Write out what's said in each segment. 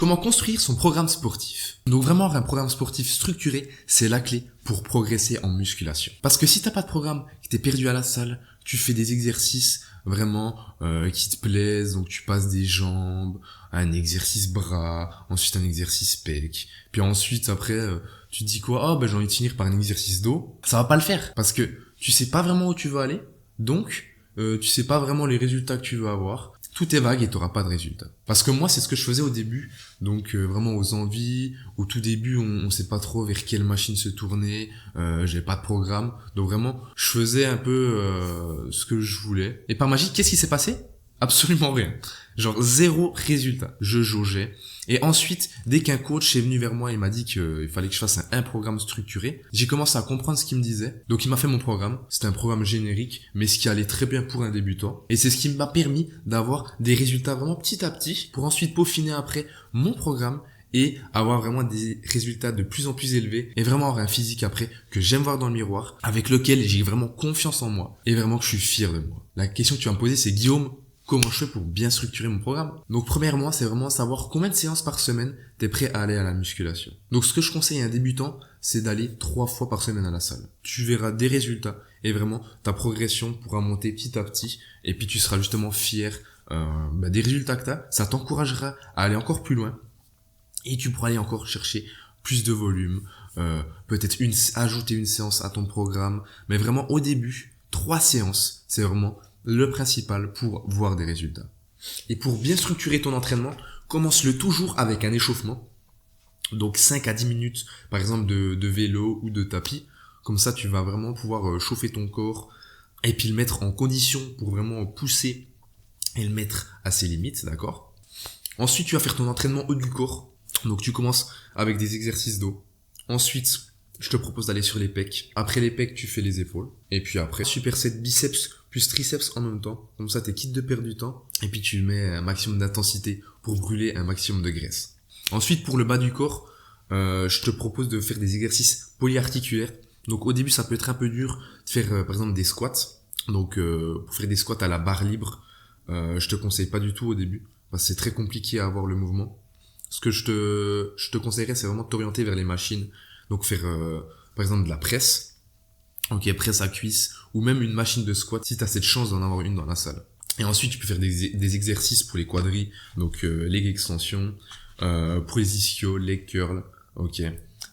Comment construire son programme sportif? Donc vraiment, un programme sportif structuré, c'est la clé pour progresser en musculation. Parce que si t'as pas de programme, que t'es perdu à la salle, tu fais des exercices vraiment qui te plaisent, donc tu passes des jambes, un exercice bras, ensuite un exercice pec, puis ensuite après tu te dis quoi? Ah ben j'ai envie de finir par un exercice dos. Ça va pas le faire parce que tu sais pas vraiment où tu veux aller, donc tu sais pas vraiment les résultats que tu veux avoir. Tout est vague et t'auras pas de résultats. Parce que moi, c'est ce que je faisais au début. Donc vraiment aux envies. Au tout début, on sait pas trop vers quelle machine se tourner. J'avais pas de programme. Donc vraiment, je faisais un peu ce que je voulais. Et par magie, qu'est-ce qui s'est passé? Absolument rien. Genre zéro résultat. Je jaugeais. Et ensuite, dès qu'un coach est venu vers moi et m'a dit qu'il fallait que je fasse un programme structuré, j'ai commencé à comprendre ce qu'il me disait. Donc il m'a fait mon programme. C'était un programme générique, mais ce qui allait très bien pour un débutant. Et c'est ce qui m'a permis d'avoir des résultats vraiment petit à petit pour ensuite peaufiner après mon programme et avoir vraiment des résultats de plus en plus élevés et vraiment avoir un physique après que j'aime voir dans le miroir, avec lequel j'ai vraiment confiance en moi et vraiment que je suis fier de moi. La question que tu vas me poser, c'est Guillaume, comment je fais pour bien structurer mon programme? Donc premièrement, c'est vraiment savoir combien de séances par semaine t'es prêt à aller à la musculation. Donc ce que je conseille à un débutant, c'est d'aller 3 fois par semaine à la salle. Tu verras des résultats et vraiment ta progression pourra monter petit à petit et puis tu seras justement fier des résultats que t'as. Ça t'encouragera à aller encore plus loin et tu pourras aller encore chercher plus de volume, peut-être ajouter une séance à ton programme. Mais vraiment au début, 3 séances, c'est vraiment le principal pour voir des résultats. Et pour bien structurer ton entraînement, commence-le toujours avec un échauffement. Donc 5 à 10 minutes par exemple de vélo ou de tapis. Comme ça tu vas vraiment pouvoir chauffer ton corps et puis le mettre en condition pour vraiment pousser et le mettre à ses limites, d'accord? Ensuite tu vas faire ton entraînement haut du corps. Donc tu commences avec des exercices dos. Ensuite je te propose d'aller sur les pecs. Après les pecs tu fais les épaules. Et puis après superset biceps plus triceps en même temps. Comme ça, t'es quitte de perdre du temps. Et puis, tu mets un maximum d'intensité pour brûler un maximum de graisse. Ensuite, pour le bas du corps, je te propose de faire des exercices polyarticulaires. Donc, au début, ça peut être un peu dur de faire, par exemple, des squats. Donc, pour faire des squats à la barre libre, je te conseille pas du tout au début. Parce que c'est très compliqué à avoir le mouvement. Ce que je te conseillerais, c'est vraiment de t'orienter vers les machines. Donc, faire, par exemple, de la presse. Ok, presse à cuisse ou même une machine de squat si tu as cette chance d'en avoir une dans la salle. Et ensuite, tu peux faire des exercices pour les quadris, donc leg extension, pour les ischios, leg curl. Ok.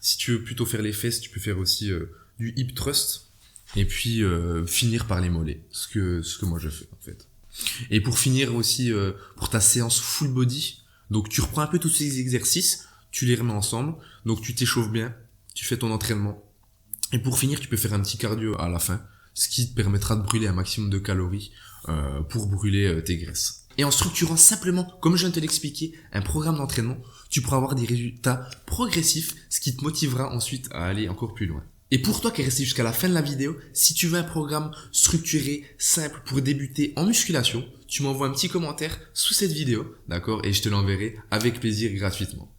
Si tu veux plutôt faire les fesses, tu peux faire aussi du hip thrust et puis finir par les mollets, ce que moi je fais en fait. Et pour finir aussi pour ta séance full body, donc tu reprends un peu tous ces exercices, tu les remets ensemble, donc tu t'échauffes bien, tu fais ton entraînement. Et pour finir, tu peux faire un petit cardio à la fin, ce qui te permettra de brûler un maximum de calories pour brûler tes graisses. Et en structurant simplement, comme je viens de te l'expliquer, un programme d'entraînement, tu pourras avoir des résultats progressifs, ce qui te motivera ensuite à aller encore plus loin. Et pour toi qui es resté jusqu'à la fin de la vidéo, si tu veux un programme structuré, simple pour débuter en musculation, tu m'envoies un petit commentaire sous cette vidéo, d'accord? Et je te l'enverrai avec plaisir gratuitement.